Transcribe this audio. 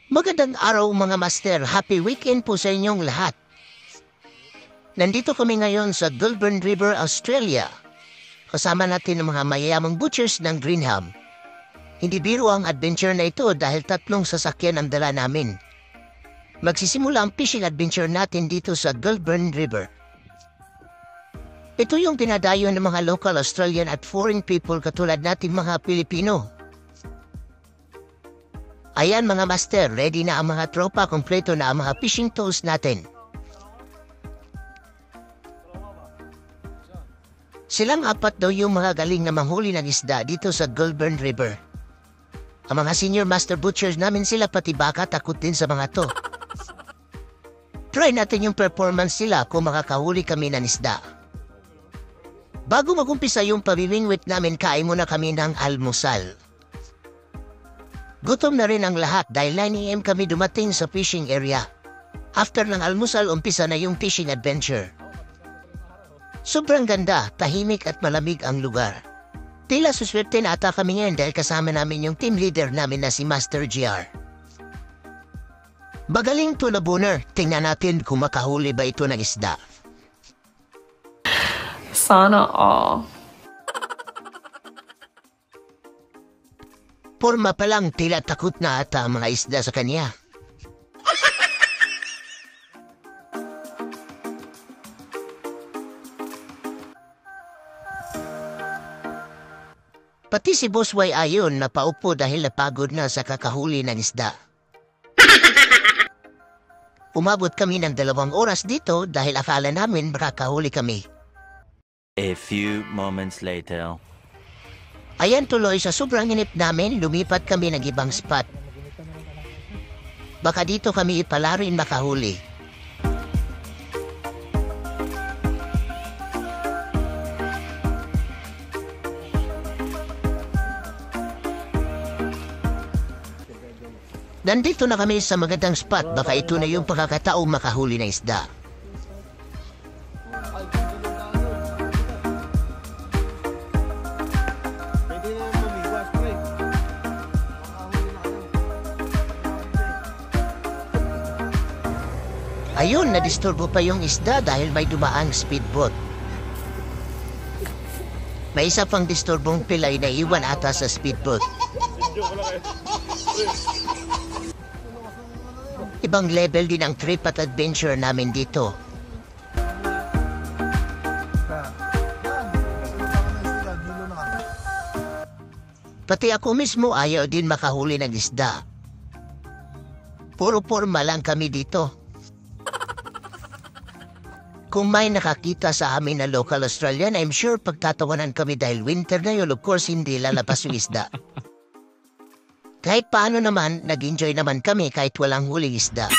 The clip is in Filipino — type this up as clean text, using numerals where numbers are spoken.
Magandang araw mga master, happy weekend po sa inyong lahat. Nandito kami ngayon sa Goulburn River, Australia. Kasama natin ang mga mayayamang butchers ng Greenham. Hindi biro ang adventure na ito dahil 3 sasakyan ang dala namin. Magsisimula ang fishing adventure natin dito sa Goulburn River. Ito yung dinadayo ng mga local Australian at foreign people katulad nating mga Pilipino. Ayan mga master, ready na ang mga tropa, kompleto na ang mga fishing tools natin. Silang 4 daw yung mga galing na manghuli ng isda dito sa Goulburn River. Ang mga senior master butchers namin sila pati baka takot din sa mga to. Try natin yung performance sila kung makakahuli kami ng isda. Bago magumpisa yung pabibingwit namin, kain muna kami ng almusal. Gutom na rin ang lahat dahil 9 AM kami dumating sa fishing area. After ng almusal, umpisa na yung fishing adventure. Sobrang ganda, tahimik at malamig ang lugar. Tila suswerte na ata kami ngayon dahil kasama namin yung team leader namin na si Master GR. Bagaling to labuner, tingnan natin kung makahuli ba ito ng isda. Sana all. Porma pa lang, tila takot na ata ang mga isda sa kanya. Pati si Boss Y ayon napaupo dahil napagod na sa kakahuli ng isda. Umabot kami ng 2 oras dito dahil akala namin makakahuli kami. A few moments later. Ayan tuloy sa sobrang inip namin, lumipat kami ng ibang spot. Baka dito kami ipala rin makahuli. Nandito na kami sa magandang spot, baka ito na yung pagkakataong makahuli ng isda. Ayun, nadisturbo pa yung isda dahil may dumaang speedboat. May isa pang disturbong pilay na iwan ata sa speedboat. Ibang level din ang trip at adventure namin dito. Pati ako mismo ayaw din makahuli ng isda. Puro porma lang kami dito. Kung may nakakita sa amin na local Australian, I'm sure pagtatawanan kami dahil winter na yun, of course hindi lalabas yung isda. Kahit paano naman, nag-enjoy naman kami kahit walang huling isda.